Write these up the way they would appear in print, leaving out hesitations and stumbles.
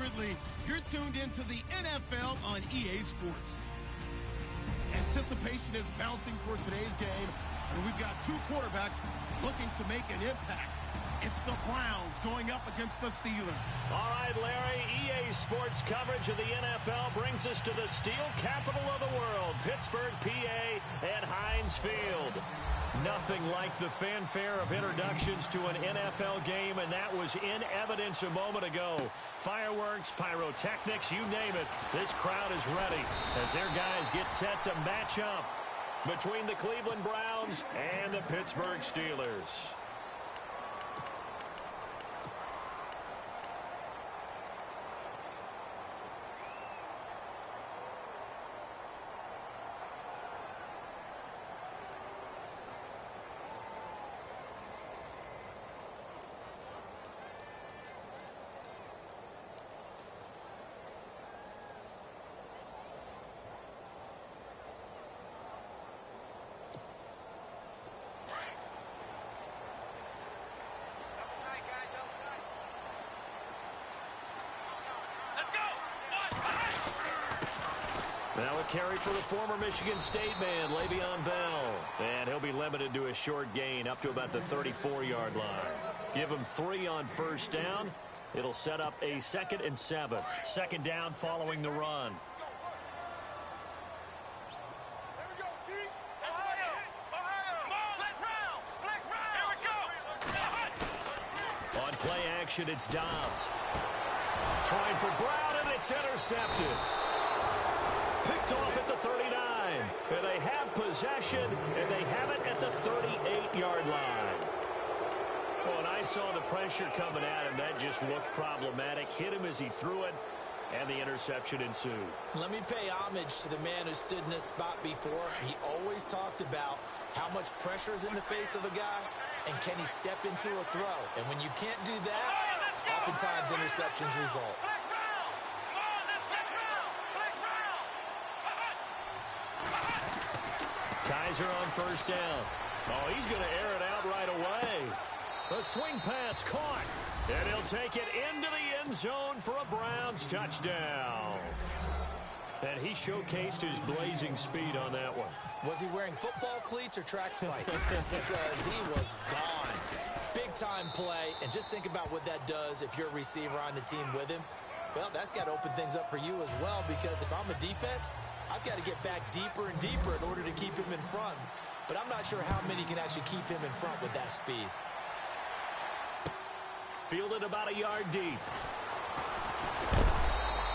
Assuredly, you're tuned into the NFL on EA Sports. Anticipation is bouncing for today's game, and we've got two quarterbacks looking to make an impact. It's the Browns going up against the Steelers. All right, Larry, EA Sports coverage of the NFL brings us to the steel capital of the world, Pittsburgh, PA, at Heinz Field. Nothing like the fanfare of introductions to an NFL game, and that was in evidence a moment ago. Fireworks, pyrotechnics, you name it. This crowd is ready as their guys get set to match up between the Cleveland Browns and the Pittsburgh Steelers. Now a carry for the former Michigan State man, Le'Veon Bell. And he'll be limited to a short gain up to about the 34-yard line. Give him 3 on first down. It'll set up a 2nd and 7. Second down following the run. On play action, it's Dobbs. Trying for Brown, and it's intercepted. Picked off at the 39. And they have possession, and they have it at the 38-yard line. Well, and I saw the pressure coming at him. That just looked problematic. Hit him as he threw it, and the interception ensued. Let me pay homage to the man who stood in this spot before. He always talked about how much pressure is in the face of a guy, and can he step into a throw. And when you can't do that, oftentimes interceptions result. Kaiser on first down. Oh, he's going to air it out right away. The swing pass caught. And he'll take it into the end zone for a Browns touchdown. And he showcased his blazing speed on that one. Was he wearing football cleats or track spikes? Because he was gone. Big-time play. And just think about what that does if you're a receiver on the team with him. Well, that's got to open things up for you as well, because if I'm a defense, I've got to get back deeper and deeper in order to keep him in front. But I'm not sure how many can actually keep him in front with that speed. Fielded about a yard deep.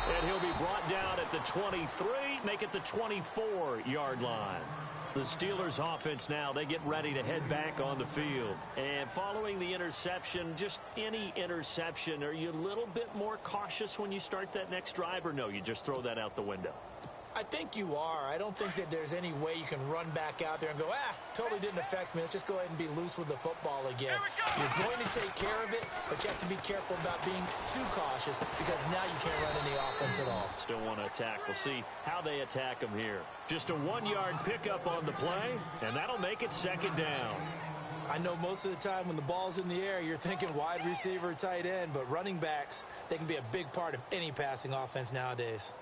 And he'll be brought down at the 23, make it the 24-yard line. The Steelers offense now, they get ready to head back on the field. And following the interception, just any interception, are you a little bit more cautious when you start that next drive, or no, you just throw that out the window? I think you are. I don't think that there's any way you can run back out there and go, totally didn't affect me. Let's just go ahead and be loose with the football again. You're going to take care of it, but you have to be careful about being too cautious, because now you can't run any offense at all. Still want to attack. We'll see how they attack them here. Just a 1-yard pickup on the play, and that'll make it second down. I know most of the time when the ball's in the air, you're thinking wide receiver, tight end, but running backs, they can be a big part of any passing offense nowadays.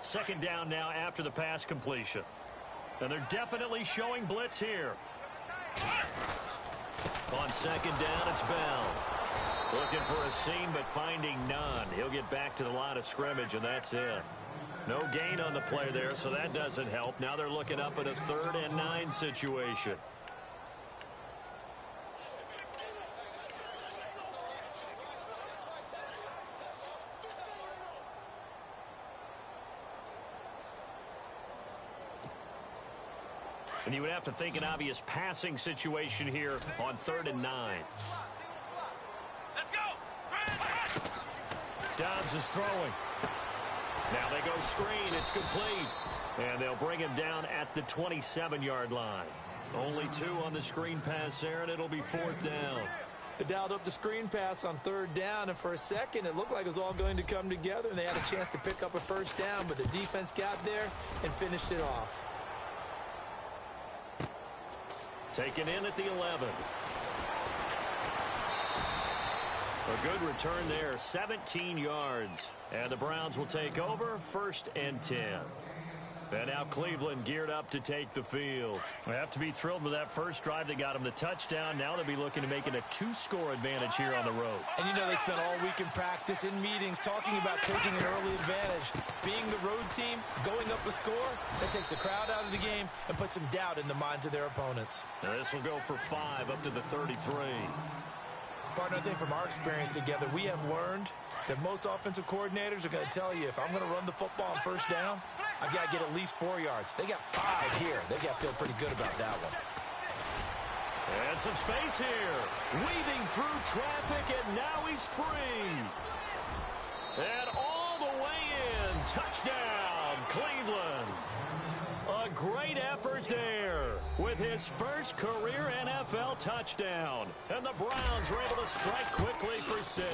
Second down now after the pass completion. And they're definitely showing blitz here. On second down, it's Bell. Looking for a seam, but finding none. He'll get back to the line of scrimmage, and that's it. No gain on the play there, so that doesn't help. Now they're looking up at a 3rd and 9 situation. And you would have to think an obvious passing situation here on 3rd and 9. Let's go. Dobbs is throwing. Now they go screen. It's complete. And they'll bring him down at the 27-yard line. Only 2 on the screen pass there, and it'll be 4th down. They dialed up the screen pass on 3rd down, and for a second it looked like it was all going to come together, and they had a chance to pick up a 1st down, but the defense got there and finished it off. Taken in at the 11. A good return there, 17 yards. And the Browns will take over, 1st and 10. And now Cleveland geared up to take the field. They have to be thrilled with that first drive. They got them the touchdown. Now they'll be looking to make it a 2-score advantage here on the road. And you know they spent all week in practice, in meetings, talking about taking an early advantage. Being the road team, going up a score, that takes the crowd out of the game and puts some doubt in the minds of their opponents. Now this will go for 5 up to the 33. Partner, I think from our experience together, we have learned that most offensive coordinators are going to tell you, if I'm going to run the football on 1st down, I've got to get at least 4 yards. They got 5 here. They've got to feel pretty good about that one. And some space here. Weaving through traffic, and now he's free. And all the way in. Touchdown, Cleveland. A great effort there with his first career NFL touchdown. And the Browns were able to strike quickly for 6.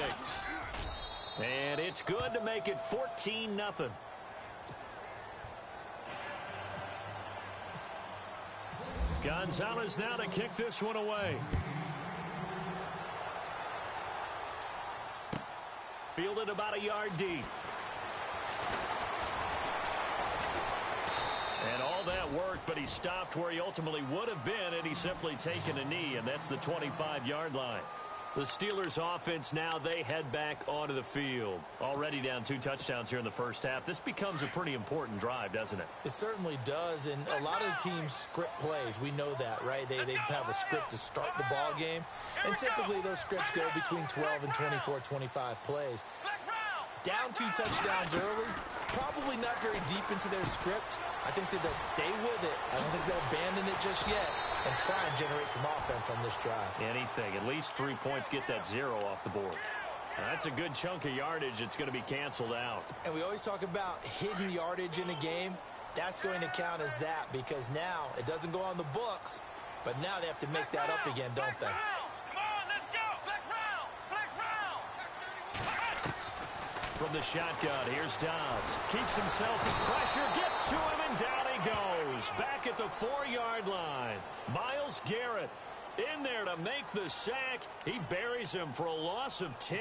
And it's good to make it 14-0. Gonzalez now to kick this one away. Fielded about a yard deep. And all that worked, but he stopped where he ultimately would have been, and he's simply taken a knee, and that's the 25-yard line. The Steelers offense now, they head back onto the field. Already down 2 touchdowns here in the first half. This becomes a pretty important drive, doesn't it? It certainly does, and a lot of the teams script plays. We know that, right? They have a script to start the ball game, and typically those scripts go between 12 and 24, 25 plays. Down 2 touchdowns early, probably not very deep into their script. I think that they'll stay with it. I don't think they'll abandon it just yet and try and generate some offense on this drive. Anything. At least 3 points, get that 0 off the board. That's a good chunk of yardage. It's going to be canceled out. And we always talk about hidden yardage in a game. That's going to count as that because now it doesn't go on the books, but now they have to make that up again, don't they? From the shotgun, here's Dobbs. Keeps himself in pressure, gets to him, and down he goes. Back at the 4-yard line. Myles Garrett in there to make the sack. He buries him for a loss of 10.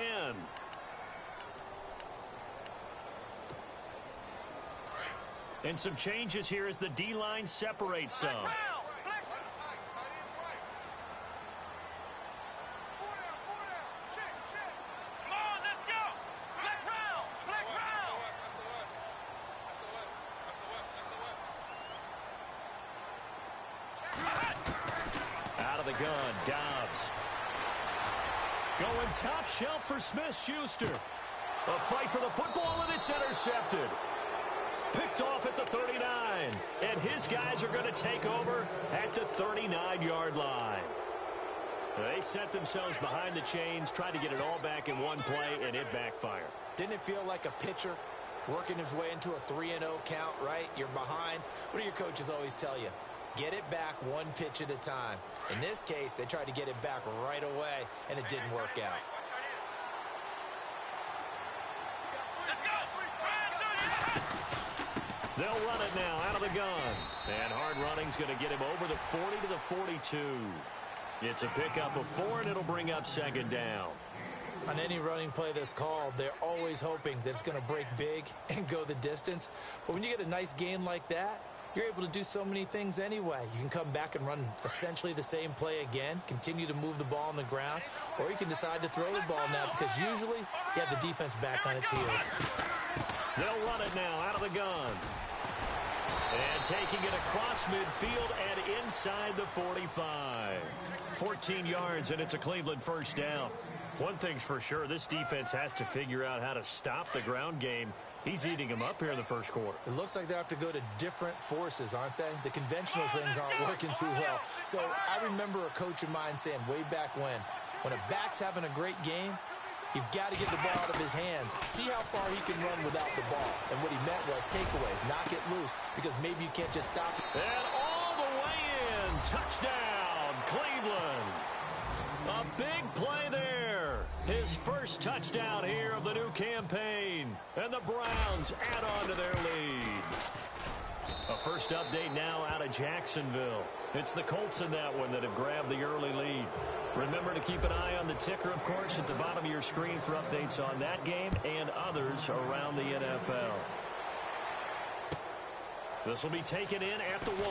And some changes here as the D-line separates some. Gun, Dobbs. Going top shelf for Smith-Schuster. A fight for the football, and it's intercepted. Picked off at the 39. And his guys are going to take over at the 39-yard line. They set themselves behind the chains, tried to get it all back in one play, and it backfired. Didn't it feel like a pitcher working his way into a 3-0 count, right? You're behind. What do your coaches always tell you? Get it back 1 pitch at a time. In this case, they tried to get it back right away, and it didn't work out. They'll run it now out of the gun. And hard running's going to get him over the 40 to the 42. It's a pickup of 4, and it'll bring up 2nd down. On any running play that's called, they're always hoping that it's going to break big and go the distance. But when you get a nice gain like that, you're able to do so many things anyway. You can come back and run essentially the same play again, continue to move the ball on the ground, or you can decide to throw the ball now because usually you have the defense back on its heels. They'll run it now out of the gun. And taking it across midfield and inside the 45. 14 yards, and it's a Cleveland 1st down. One thing's for sure, this defense has to figure out how to stop the ground game. He's eating them up here in the first quarter. It looks like they have to go to different forces, aren't they? The conventional things aren't working too well. So I remember a coach of mine saying way back when a back's having a great game, you've got to get the ball out of his hands. See how far he can run without the ball. And what he meant was takeaways, knock it loose, because maybe you can't just stop it. And all the way in, touchdown, Cleveland. A big play there. His first touchdown here of the new campaign. And the Browns add on to their lead. A first update now out of Jacksonville. It's the Colts in that one that have grabbed the early lead. Remember to keep an eye on the ticker, of course, at the bottom of your screen for updates on that game and others around the NFL. This will be taken in at the 1.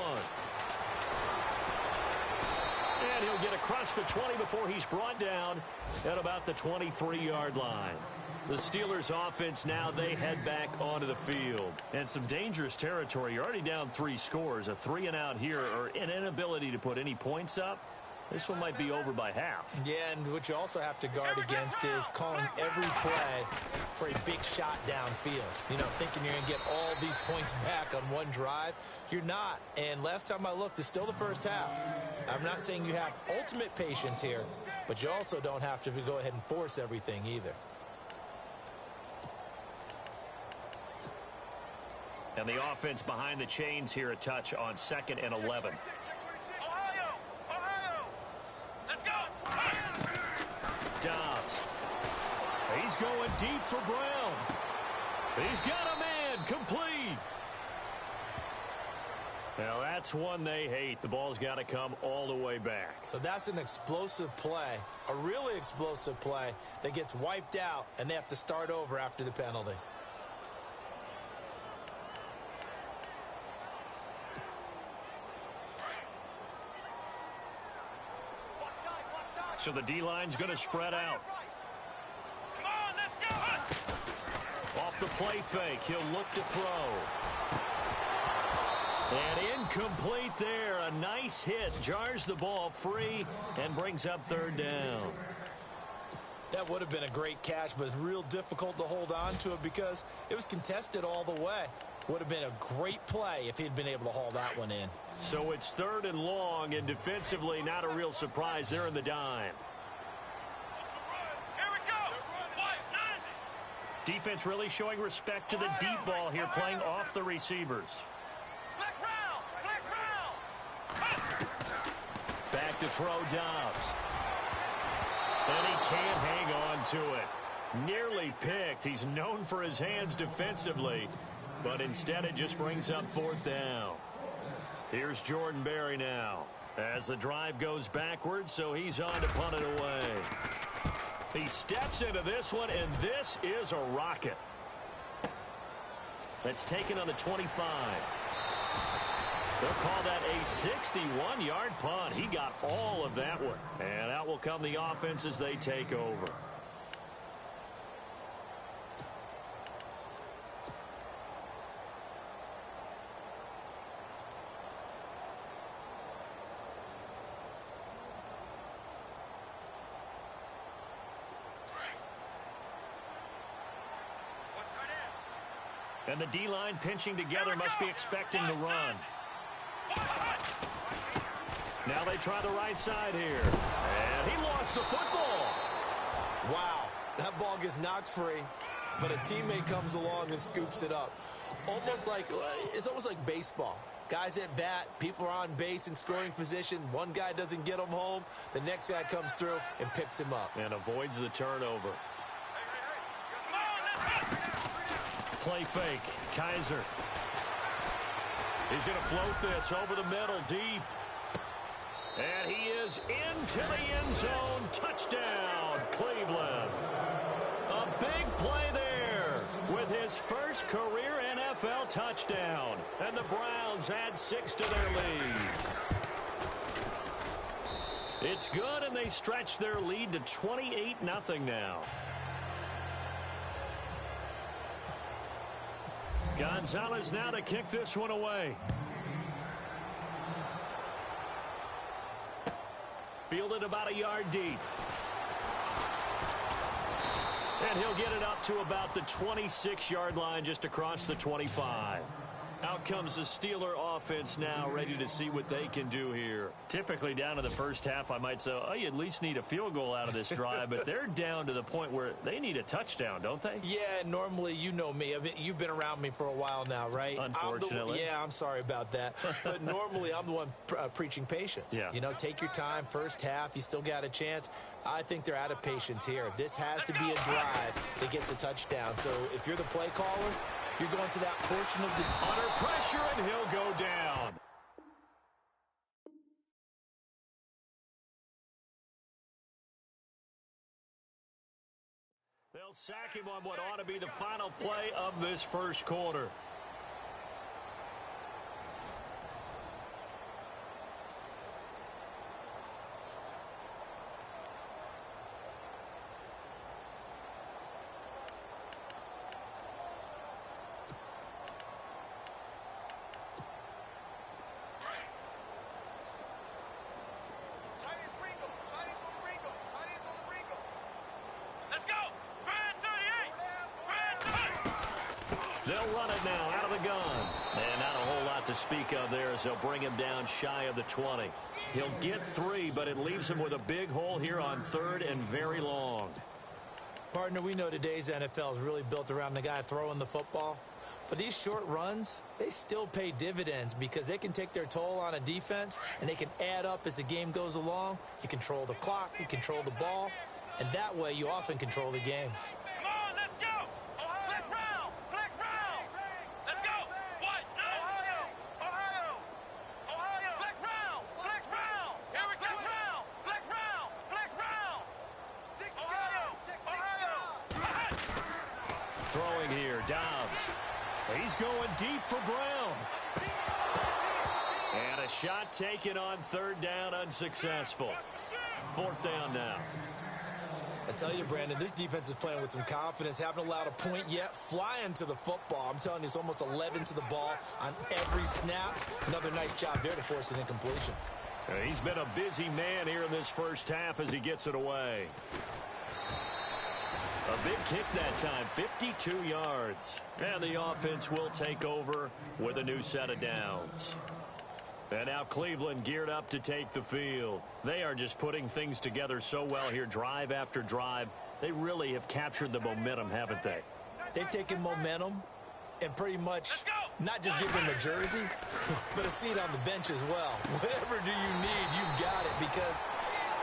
And he'll get across the 20 before he's brought down at about the 23-yard line. The Steelers offense now, they head back onto the field. And some dangerous territory. You're already down 3 scores. A 3-and-out here, or an inability to put any points up. This one might be over by half. Yeah, and what you also have to guard against is calling every play for a big shot downfield. You know, thinking you're going to get all these points back on one drive. You're not. And last time I looked, it's still the first half. I'm not saying you have ultimate patience here, but you also don't have to go ahead and force everything either. And the offense behind the chains here, a touch on 2nd and 11. Dobbs. He's going deep for Brown. He's got a man complete. Now that's one they hate. The ball's got to come all the way back. So that's an explosive play, a really explosive play that gets wiped out, and they have to start over after the penalty. So the D-line's going to spread out. Come on, let's go. Off the play fake, he'll look to throw. And incomplete there. A nice hit. Jars the ball free and brings up 3rd down. That would have been a great catch, but it's real difficult to hold on to it because it was contested all the way. Would have been a great play if he'd been able to haul that one in. So it's 3rd and long, and defensively not a real surprise. They're in the dime. Here we go. Defense really showing respect to the deep ball here, playing off the receivers. Back to throw Dobbs. And he can't hang on to it. Nearly picked. He's known for his hands defensively, but instead it just brings up 4th down. Here's Jordan Berry now as the drive goes backwards, so he's on to punt it away. He steps into this one, and this is a rocket. That's taken on the 25. They'll call that a 61-yard punt. He got all of that one. And out will come the offense as they take over. And the D-line pinching together, must be expecting to run. Now they try the right side here. And he lost the football. Wow, that ball gets knocked free, but a teammate comes along and scoops it up. It's almost like baseball. Guys at bat, people are on base in scoring position. One guy doesn't get him home. The next guy comes through and picks him up. And avoids the turnover. Play fake. Kaiser. He's going to float this over the middle deep. And he is into the end zone. Touchdown, Cleveland. A big play there with his first career NFL touchdown. And the Browns add 6 to their lead. It's good, and they stretch their lead to 28-0 now. Gonzalez now to kick this one away. Fielded about a yard deep. And he'll get it up to about the 26-yard line, just across the 25. Out comes the Steeler offense now, ready to see what they can do here. Typically down in the first half, I might say, oh, you at least need a field goal out of this drive, but they're down to the point where they need a touchdown, don't they? Yeah, normally, you know me. I mean, you've been around me for a while now, right? Unfortunately. I'm sorry about that. But normally, I'm the one preaching patience. Yeah. You know, take your time. First half, you still got a chance. I think they're out of patience here. This has to be a drive that gets a touchdown. So if you're the play caller, you're going to that portion of the... Under pressure, and he'll go down. They'll sack him on what ought to be the final play of this first quarter. They'll run it now out of the gun. And not a whole lot to speak of there as they'll bring him down shy of the 20. He'll get 3, but it leaves him with a big hole here on 3rd and very long. Partner, we know today's NFL is really built around the guy throwing the football. But these short runs, they still pay dividends because they can take their toll on a defense and they can add up as the game goes along. You control the clock, you control the ball, and that way you often control the game. Throwing here, Dobbs. He's going deep for Brown. And a shot taken on 3rd down, unsuccessful. 4th down now. I tell you, Brandon, this defense is playing with some confidence. Haven't allowed a point yet. Flying to the football. I'm telling you, it's almost 11 to the ball on every snap. Another nice job there to force an incompletion. He's been a busy man here in this first half as he gets it away. A big kick that time, 52 yards. And the offense will take over with a new set of downs. And now Cleveland geared up to take the field. They are just putting things together so well here, drive after drive. They really have captured the momentum, haven't they? They've taken momentum and pretty much not just give them a jersey, but a seat on the bench as well. Whatever do you need, you've got it, because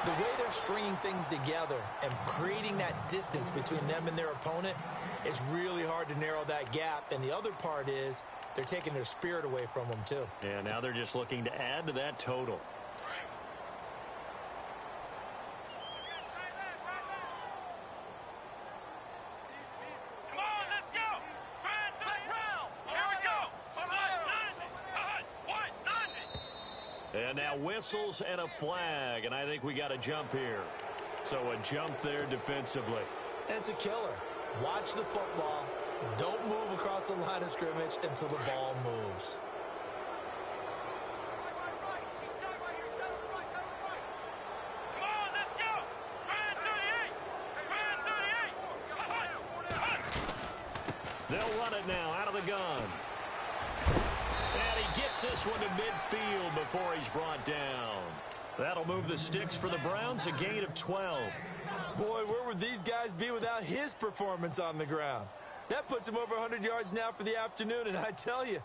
the way they're stringing things together and creating that distance between them and their opponent, it's really hard to narrow that gap. And the other part is they're taking their spirit away from them, too. Yeah, now they're just looking to add to that total. And now whistles and a flag, and I think we got a jump here. So a jump there defensively. And it's a killer. Watch the football. Don't move across the line of scrimmage until the ball moves. They'll run it now out of the gun. And he gets this one to midfield before he's brought down. That'll move the sticks for the Browns, a gain of 12. Boy, where would these guys be without his performance on the ground? That puts him over 100 yards now for the afternoon, and I tell you,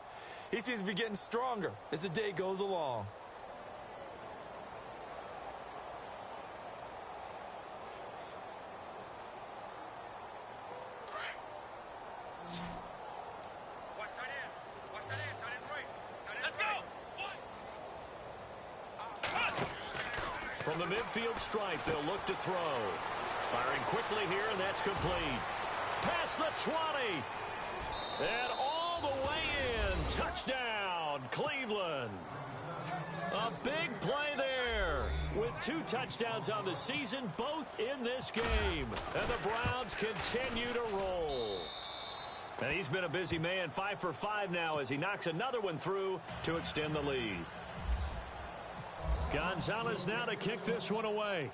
he seems to be getting stronger as the day goes along. From the midfield stripe, they'll look to throw. Firing quickly here, and that's complete. Past the 20. And all the way in. Touchdown, Cleveland. A big play there. With 2 touchdowns on the season, both in this game. And the Browns continue to roll. And he's been a busy man, 5 for 5 now as he knocks another one through to extend the lead. Gonzalez now to kick this one away.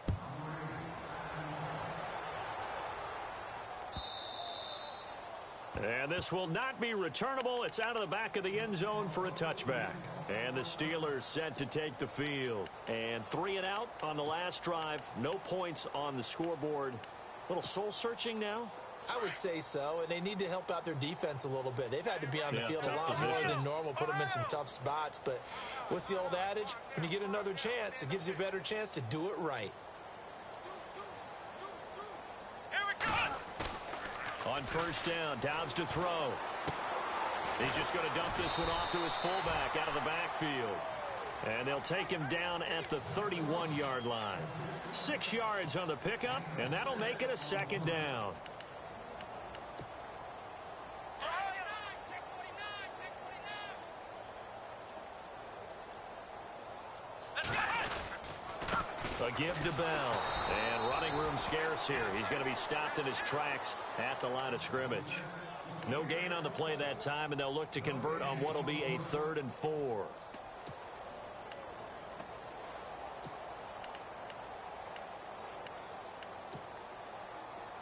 And this will not be returnable. It's out of the back of the end zone for a touchback. And the Steelers set to take the field. And 3 and out on the last drive. No points on the scoreboard. A little soul-searching now? I would say so, and they need to help out their defense a little bit. They've had to be on the field a lot position. more than normal, put them in some tough spots. But what's the old adage? When you get another chance, it gives you a better chance to do it right. Here we go. On first down, Dobbs to throw. He's just going to dump this one off to his fullback out of the backfield. And they'll take him down at the 31-yard line. 6 yards on the pickup, and that'll make it a second down. A give to Bell. And running room scarce here. He's going to be stopped in his tracks at the line of scrimmage. No gain on the play that time, and they'll look to convert on what will be a 3rd and 4.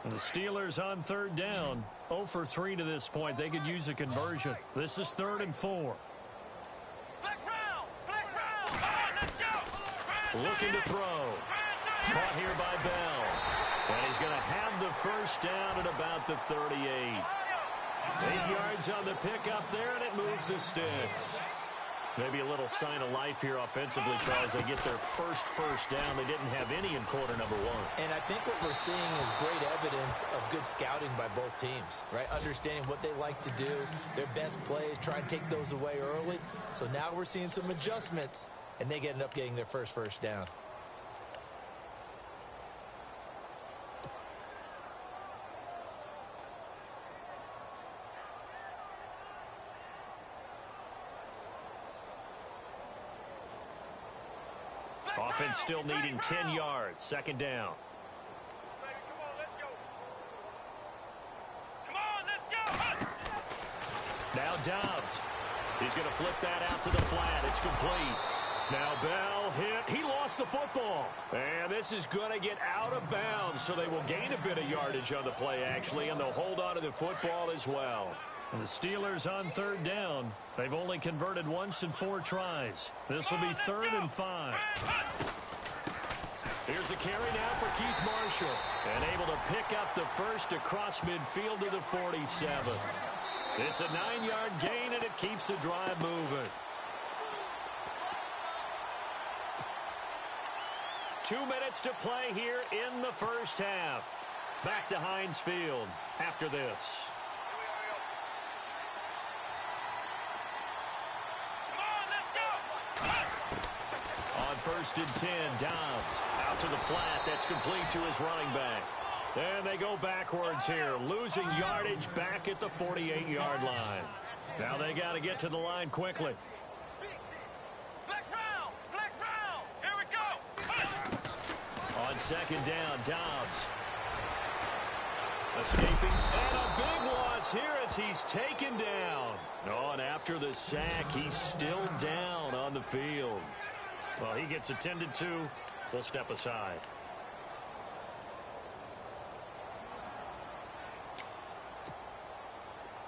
And the Steelers on 3rd down. 0 for 3 to this point. They could use a conversion. This is 3rd and 4. Flex round. Flex round. Come on, let's go. Looking to throw. Caught here by Bell. And he's going to have the first down at about the 38. 8 yards on the pickup there, and it moves the sticks. Maybe a little sign of life here offensively, Charles. They get their first down. They didn't have any in quarter number 1. And I think what we're seeing is great evidence of good scouting by both teams, right? Understanding what they like to do, their best plays, try and take those away early. So now we're seeing some adjustments, and they end up getting their first down. Offense still needing 10 yards. 2nd down. Come on, let's go. Come on, let's go. Now Dobbs. He's going to flip that out to the flat. It's complete. Now Bell hit. He lost the football. And this is going to get out of bounds, so they will gain a bit of yardage on the play, actually, and they'll hold on to the football as well. And the Steelers on 3rd down. They've only converted once in 4 tries. This will be 3rd and 5. Here's a carry now for Keith Marshall. And able to pick up the first across midfield to the 47. It's a 9-yard gain, and it keeps the drive moving. 2 minutes to play here in the first half. Back to Heinz Field after this. On 1st and 10, Dobbs out to the flat. That's complete to his running back. And they go backwards here, losing yardage back at the 48-yard line. Now they got to get to the line quickly. Flex round. Here we go. On 2nd down, Dobbs escaping, and a big loss here as he's taken down. Oh, and after the sack, he's still down on the field. Well, he gets attended to. We'll step aside.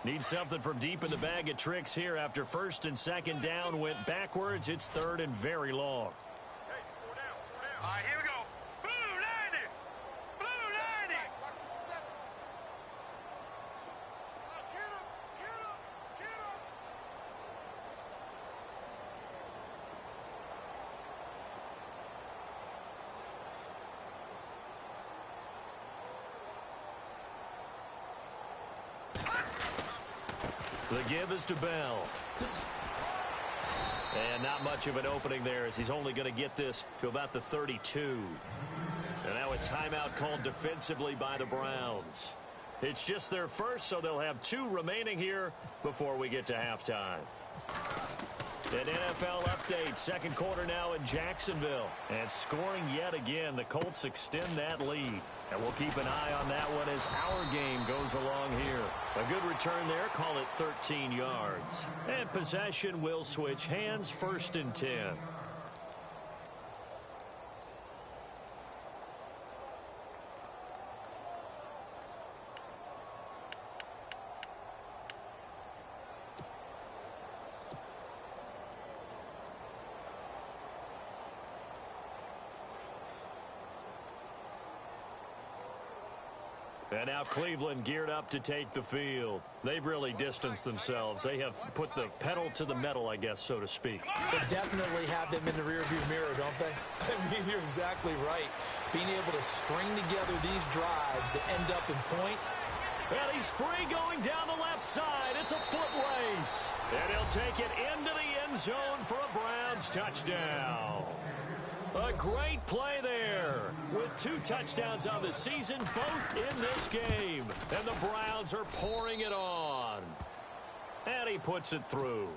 Need something from deep in the bag of tricks here after 1st and 2nd down went backwards. It's 3rd and very long. Hey, 4 down. All right, here we go. Blue 90. Blue 90. Get him. The give is to Bell. And not much of an opening there as he's only going to get this to about the 32. And now a timeout called defensively by the Browns. It's just their first, so they'll have 2 remaining here before we get to halftime. An NFL update. 2nd quarter now in Jacksonville. And scoring yet again. The Colts extend that lead. And we'll keep an eye on that one as our game goes along here. A good return there. Call it 13 yards. And possession will switch hands. 1st and 10. And now Cleveland geared up to take the field. They've really distanced themselves. They have put the pedal to the metal, I guess, so to speak. So definitely have them in the rearview mirror, don't they? I mean, you're exactly right. Being able to string together these drives that end up in points. And he's free going down the left side. It's a foot race. And he'll take it into the end zone for a Browns touchdown. A great play there with 2 touchdowns on the season, both in this game. And the Browns are pouring it on. And he puts it through.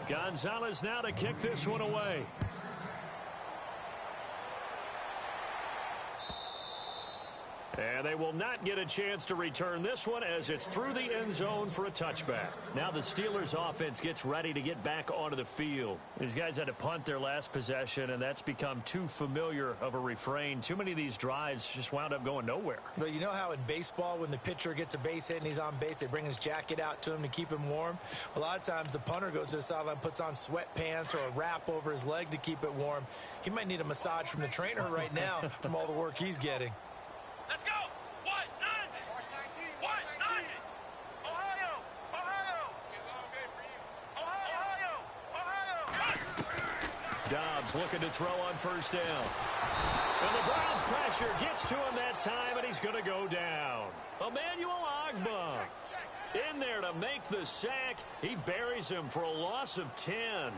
Gonzalez now to kick this one away. And they will not get a chance to return this one as it's through the end zone for a touchback. Now the Steelers offense gets ready to get back onto the field. These guys had to punt their last possession, and that's become too familiar of a refrain. Too many of these drives just wound up going nowhere. But you know how in baseball when the pitcher gets a base hit and he's on base, they bring his jacket out to him to keep him warm? A lot of times the punter goes to the sideline, puts on sweatpants or a wrap over his leg to keep it warm. He might need a massage from the trainer right now from all the work he's getting. Let's go! What? 90! What? 90! Ohio! Dobbs looking to throw on first down. And the Browns pressure gets to him that time, and he's going to go down. Emmanuel Ogbah in there to make the sack. He buries him for a loss of 10.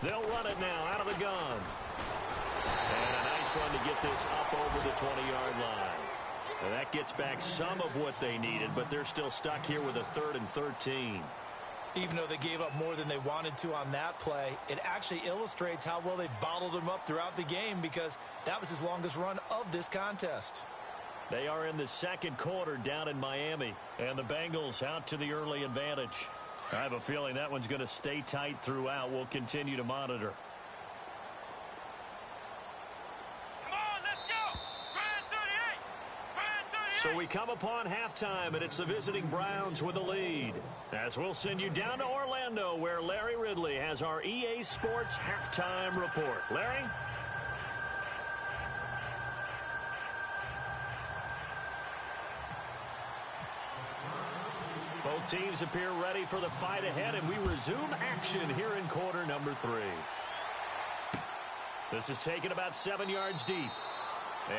They'll run it now out of the gun. And a nice run to get this up over the 20-yard line. And that gets back some of what they needed, but they're still stuck here with a 3rd and 13. Even though they gave up more than they wanted to on that play, it actually illustrates how well they bottled them up throughout the game because that was his longest run of this contest. They are in the second quarter down in Miami, and the Bengals out to the early advantage. I have a feeling that one's going to stay tight throughout. We'll continue to monitor. Come on, let's go! Grand 38! So we come upon halftime, and it's the visiting Browns with the lead. As we'll send you down to Orlando, where Larry Ridley has our EA Sports halftime report. Larry? Both teams appear ready for the fight ahead, and we resume action here in quarter number 3. This is taken about 7 yards deep.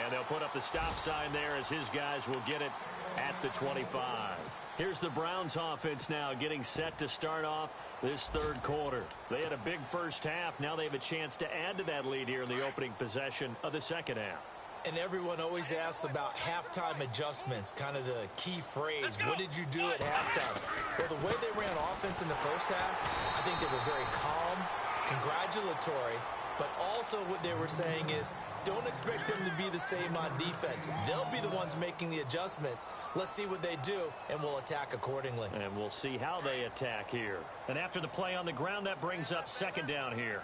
And they'll put up the stop sign there as his guys will get it at the 25. Here's the Browns offense now getting set to start off this third quarter. They had a big first half. Now they have a chance to add to that lead here in the opening possession of the second half. And everyone always asks about halftime adjustments, kind of the key phrase. What did you do at halftime? Well, the way they ran offense in the first half, I think they were very calm, congratulatory, but also what they were saying is don't expect them to be the same on defense. They'll be the ones making the adjustments. Let's see what they do, and we'll attack accordingly. And we'll see how they attack here. And after the play on the ground, that brings up second down here.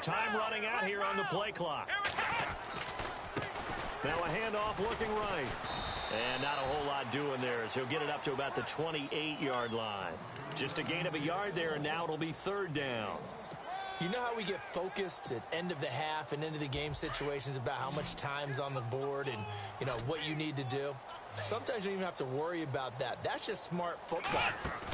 Time running out here on the play clock. Now a handoff looking right. And not a whole lot doing there as he'll get it up to about the 28-yard line. Just a gain of a yard there, and now it'll be third down. You know how we get focused at end of the half and into the game situations about how much time's on the board and, you know, what you need to do? Sometimes you don't even have to worry about that. That's just smart football.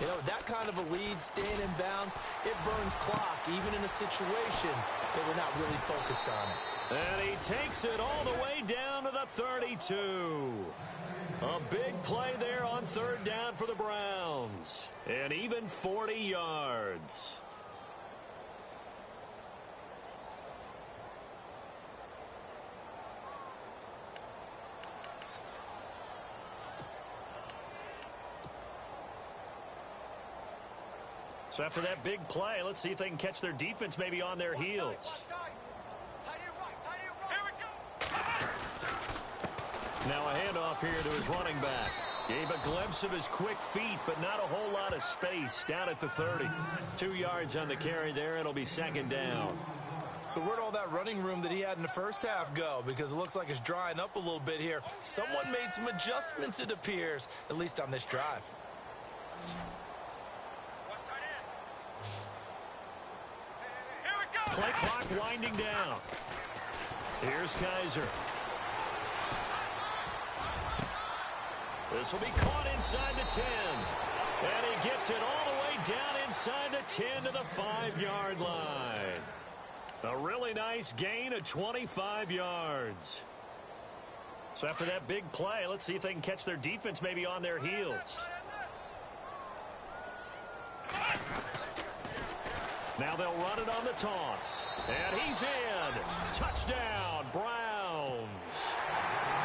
You know, that kind of a lead, staying in bounds, it burns clock, even in a situation that we're not really focused on it. And he takes it all the way down to the 32. A big play there on third down for the Browns. And even 40 yards. So after that big play, let's see if they can catch their defense maybe on their heels. Now a handoff here to his running back. Gave a glimpse of his quick feet, but not a whole lot of space down at the 30. 2 yards on the carry there. It'll be second down. So where'd all that running room that he had in the first half go? Because it looks like it's drying up a little bit here. Someone made some adjustments, it appears, at least on this drive. Play clock winding down. Here's Kaiser. This will be caught inside the 10. And he gets it all the way down inside the 10 to the 5-yard line. A really nice gain of 25 yards. So after that big play, let's see if they can catch their defense maybe on their heels. Now they'll run it on the toss. And he's in. Touchdown, Browns.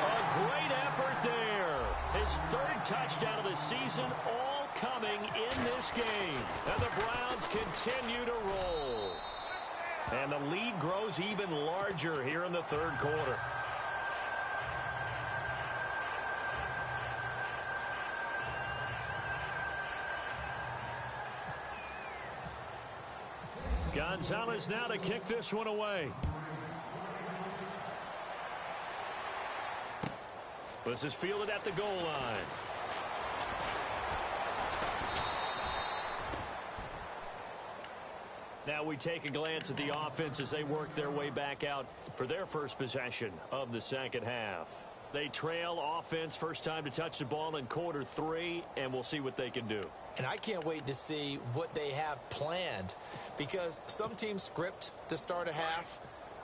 A great effort there. His third touchdown of the season, all coming in this game. And the Browns continue to roll. And the lead grows even larger here in the third quarter. Gonzalez now to kick this one away. This is fielded at the goal line. Now we take a glance at the offense as they work their way back out for their first possession of the second half. They trail offense, first time to touch the ball in quarter 3, and we'll see what they can do. And I can't wait to see what they have planned, because some teams script to start a half.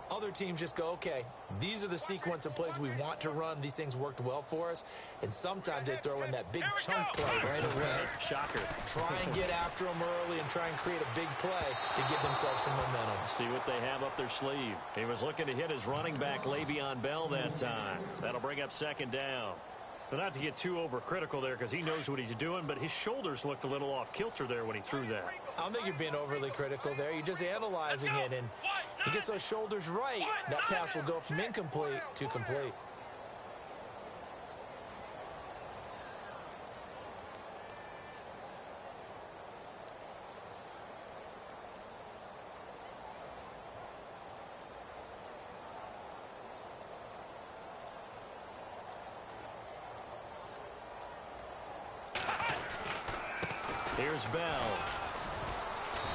Other teams just go, okay, these are the sequence of plays we want to run. These things worked well for us. And sometimes they throw in that big chunk play right away. Shocker. Try and get after them early and try and create a big play to give themselves some momentum. See what they have up their sleeve. He was looking to hit his running back, Le'Veon Bell, that time. That'll bring up second down. But not to get too overcritical there, because he knows what he's doing, but his shoulders looked a little off kilter there when he threw that. I don't think you're being overly critical there. You're just analyzing it, and he gets those shoulders right. That pass will go from incomplete to complete. Here's Bell.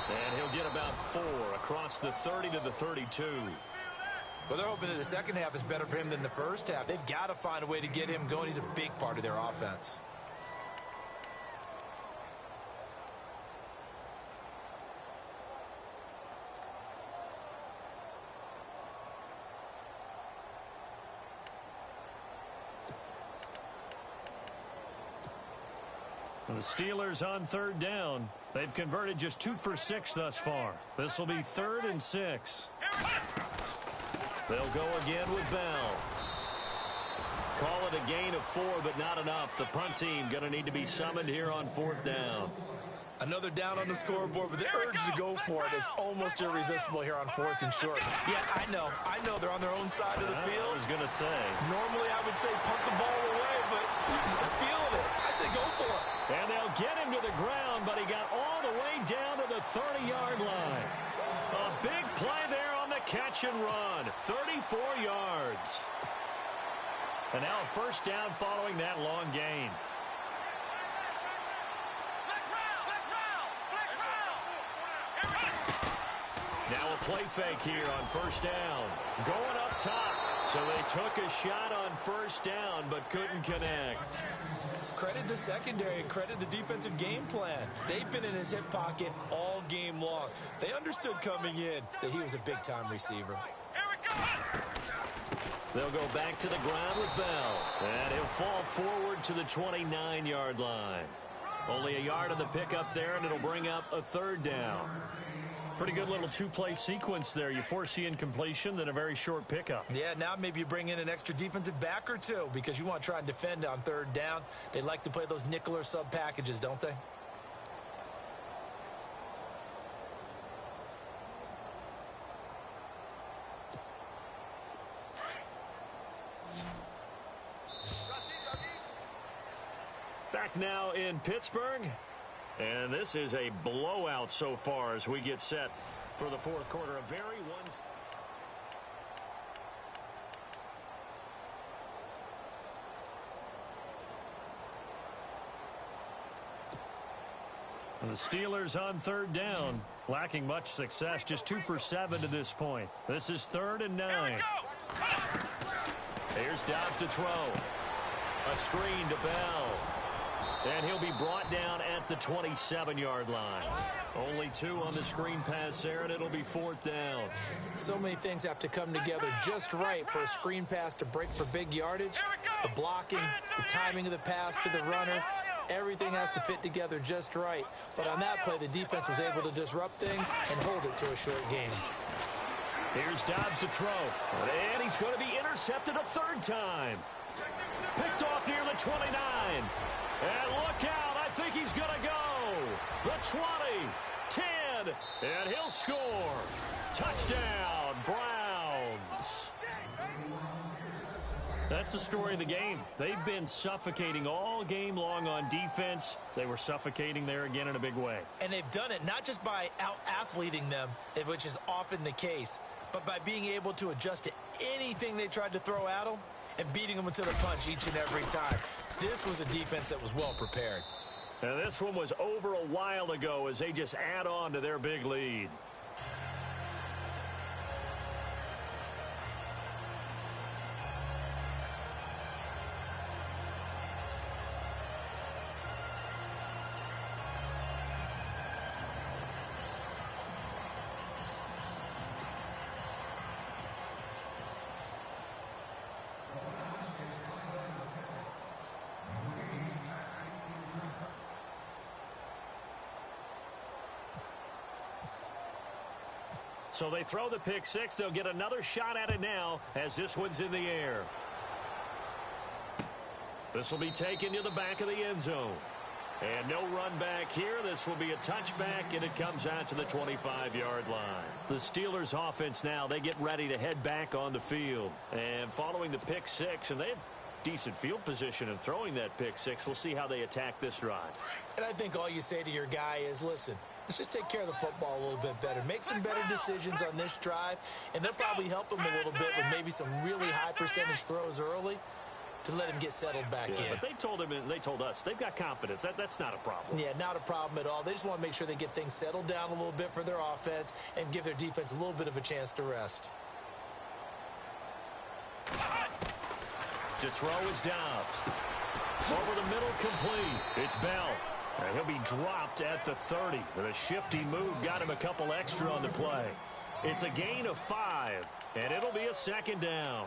And he'll get about 4 across the 30 to the 32. Well, they're hoping that the second half is better for him than the first half. They've got to find a way to get him going. He's a big part of their offense. The Steelers on third down. They've converted just 2 for 6 thus far. This will be 3rd and 6. They'll go again with Bell. Call it a gain of 4, but not enough. The punt team going to need to be summoned here on 4th down. Another down on the scoreboard, but the urge to go for it is almost irresistible here on 4th and short. Yeah, I know they're on their own side of the field. I was going to say. Normally I would say punt the ball away, but I'm feeling it. I say go for it. And they'll get him to the ground, but he got all the way down to the 30-yard line. A big play there on the catch and run. 34 yards. And now a first down following that long gain. Now a play fake here on first down. Going up top. So they took a shot on first down but couldn't connect. Credit the secondary and credit the defensive game plan. They've been in his hip pocket all game long. They understood coming in that he was a big-time receiver. They'll go back to the ground with Bell. And he'll fall forward to the 29-yard line. Only a yard on the pickup there, and it'll bring up a third down. Pretty good little two-play sequence there. You foresee incompletion, then a very short pickup. Yeah, now maybe you bring in an extra defensive back or two because you want to try and defend on third down. They like to play those nickel or sub packages, don't they? Back now in Pittsburgh. And this is a blowout so far as we get set for the fourth quarter. A very The Steelers on third down, lacking much success, just 2 for 7 to this point. This is 3rd and 9. Here's Dobbs to throw. A screen to Bell. And he'll be brought down at the 27-yard line. Only 2 on the screen pass there, and it'll be 4th down. So many things have to come together just right for a screen pass to break for big yardage. The blocking, the timing of the pass to the runner, everything has to fit together just right. But on that play, the defense was able to disrupt things and hold it to a short game. Here's Dobbs to throw. And he's going to be intercepted a 3rd time. Picked off near the 29. And look out, I think he's going to go. The 20, 10, and he'll score. Touchdown, Browns. That's the story of the game. They've been suffocating all game long on defense. They were suffocating there again in a big way. And they've done it not just by out-athleting them, which is often the case, but by being able to adjust to anything they tried to throw at them and beating them into the punch each and every time. This was a defense that was well prepared. And this one was over a while ago as they just add on to their big lead. So they throw the pick six. They'll get another shot at it now as this one's in the air. This will be taken to the back of the end zone. And no run back here. This will be a touchback, and it comes out to the 25-yard line. The Steelers offense now, they get ready to head back on the field. And following the pick six, and they have decent field position in throwing that pick six. We'll see how they attack this drive. And I think all you say to your guy is, listen, let's just take care of the football a little bit better. Make some better decisions on this drive, and they'll probably help him a little bit with maybe some really high percentage throws early to let him get settled back in. But they told him, and they told us, they've got confidence. That's not a problem. Yeah, not a problem at all. They just want to make sure they get things settled down a little bit for their offense and give their defense a little bit of a chance to rest. To throw is Dobbs. Over the middle, complete. It's Bell. And he'll be dropped at the 30. But a shifty move got him a couple extra on the play. It's a gain of 5, and it'll be a 2nd down.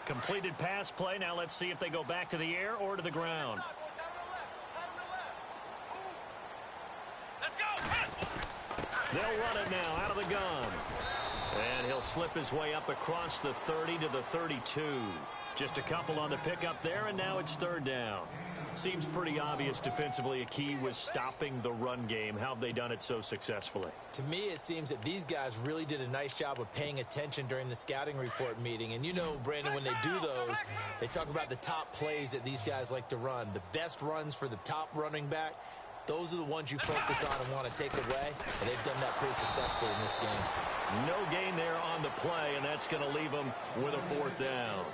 Completed pass play. Now let's see if they go back to the air or to the ground. They'll run it now out of the gun. And he'll slip his way up across the 30 to the 32. Just a couple on the pickup there, and now it's 3rd down. Seems pretty obvious defensively a key was stopping the run game. How have they done it so successfully? To me, it seems that these guys really did a nice job of paying attention during the scouting report meeting. And you know, Brandon, when they do those, they talk about the top plays that these guys like to run. The best runs for the top running back, those are the ones you focus on and want to take away. And they've done that pretty successfully in this game. No gain there on the play, and that's going to leave them with a 4th down.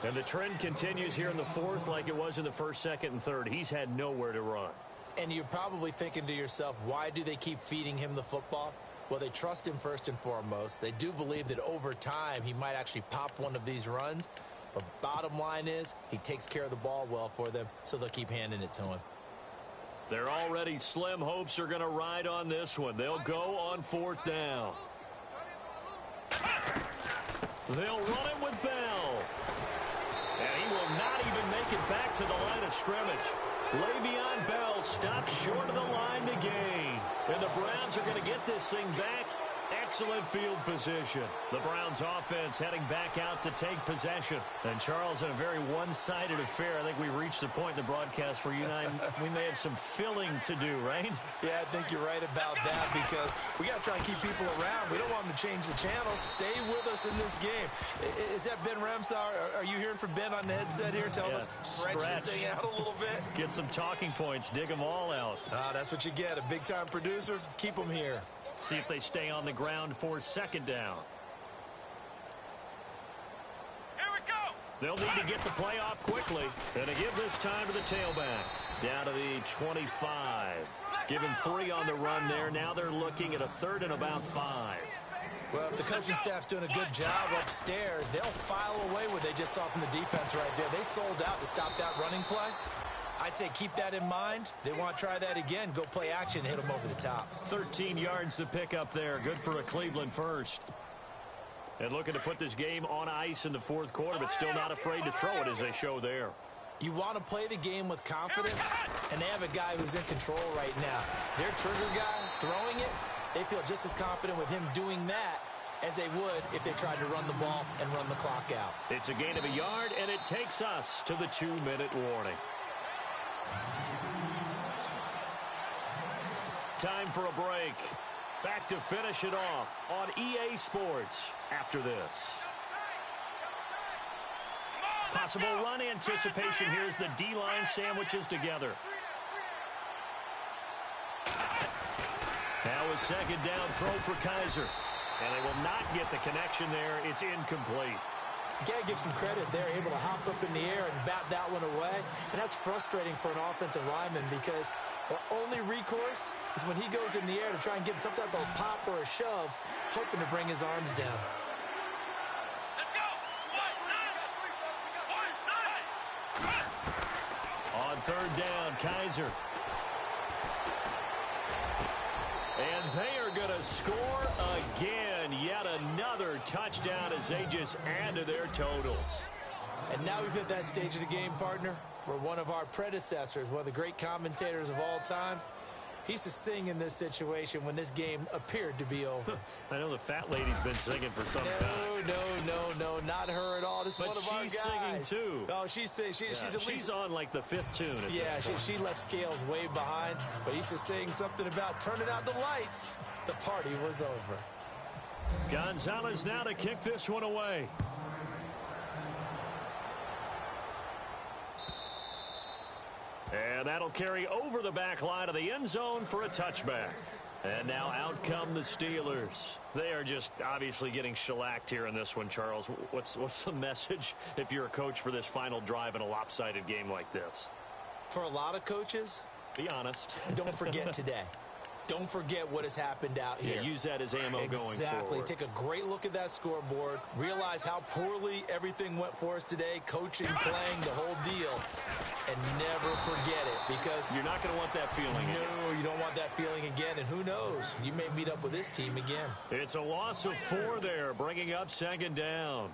And the trend continues here in the 4th like it was in the 1st, 2nd, and 3rd. He's had nowhere to run. And you're probably thinking to yourself, why do they keep feeding him the football? Well, they trust him first and foremost. They do believe that over time he might actually pop one of these runs. But bottom line is he takes care of the ball well for them, so they'll keep handing it to him. Their already slim hopes are going to ride on this one. They'll go on 4th down. They'll run it with Bell. And he will not even make it back to the line of scrimmage. Le'Veon Bell stopped short of the line to gain. And the Browns are going to get this thing back. Excellent field position. The Browns offense heading back out to take possession. And Charles, in a very one-sided affair, I think we reached the point in the broadcast where you and I, we may have some filling to do, right? Yeah, I think you're right about that because we got to try and keep people around. We don't want them to change the channel. Stay with us in this game. Is that Ben Ramsar? Are you hearing from Ben on the headset here telling us stretch this thing out a little bit? Get some talking points. Dig them all out. That's what you get. A big-time producer. Keep them here. See if they stay on the ground for 2nd down. Here we go. They'll need to get the play off quickly. And to give this time to the tailback. Down to the 25. Give him 3 on the run there. Now they're looking at a 3rd and about 5. Well, if the coaching staff's doing a good job upstairs, they'll file away what they just saw from the defense right there. They sold out to stop that running play. I'd say keep that in mind. They want to try that again. Go play action and hit them over the top. 13 yards to pick up there. Good for a Cleveland first. And looking to put this game on ice in the 4th quarter, but still not afraid to throw it as they show there. You want to play the game with confidence, and they have a guy who's in control right now. Their trigger guy throwing it, they feel just as confident with him doing that as they would if they tried to run the ball and run the clock out. It's a gain of a yard, and it takes us to the 2-minute warning. Time for a break. Back to finish it off on EA Sports after this. Possible run anticipation. Here's the D-line sandwiches together. Now a 2nd down throw for Kaiser. And they will not get the connection there. It's incomplete. You got to give some credit. They're able to hop up in the air and bat that one away. And that's frustrating for an offensive lineman because the only recourse is when he goes in the air to try and get some type of pop or a shove, hoping to bring his arms down. Let's go. On 3rd down, Kaiser. And they are going to score again. Yet another touchdown as they just add to their totals. And now we've hit that stage of the game, partner, where one of our predecessors, one of the great commentators of all time, he used to sing in this situation when this game appeared to be over. I know the fat lady's been singing for some time. No, not her at all. This is but one of our guys. She's singing too. Oh, she's at least... She's on like the 5th tune at this point. She left Scales way behind, but he used to sing something about turning out the lights. The party was over. Gonzalez now to kick this one away. And that'll carry over the back line of the end zone for a touchback. And now out come the Steelers. They are just obviously getting shellacked here in this one, Charles. What's the message if you're a coach for this final drive in a lopsided game like this? For a lot of coaches, be honest. Don't forget today. Don't forget what has happened out here. Yeah, use that as ammo going forward. Exactly. Take a great look at that scoreboard. Realize how poorly everything went for us today. Coaching, playing, the whole deal. And never forget it because... You're not going to want that feeling again. No, you don't want that feeling again. And who knows? You may meet up with this team again. It's a loss of 4 there, bringing up 2nd down.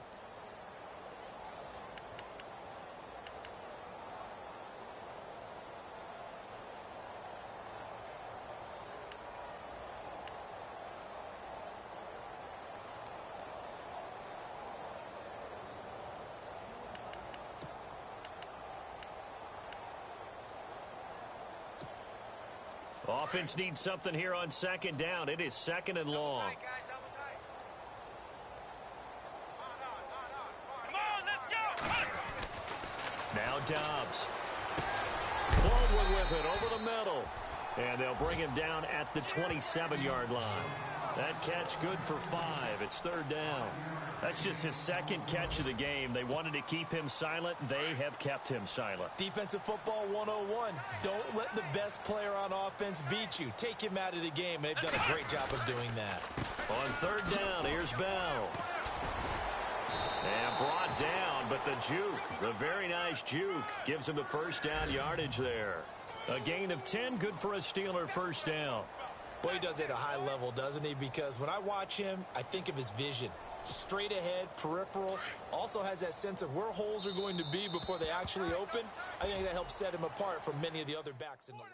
Offense needs something here on second down. It is second and long. Come on, let's go. Now Dobbs. Baldwin with it over the middle. And they'll bring him down at the 27-yard line. That catch good for 5. It's third down. That's just his second catch of the game. They wanted to keep him silent. They have kept him silent. Defensive football 101. Don't let the best player on offense beat you. Take him out of the game, and they've done a great job of doing that. On third down, here's Bell. And brought down, but the juke, the very nice juke, gives him the first down yardage there. A gain of 10, good for a Steeler first down. Boy, he does it at a high level, doesn't he? Because when I watch him, I think of his vision. Straight ahead, peripheral, also has that sense of where holes are going to be before they actually open. I think that helps set him apart from many of the other backs in the league.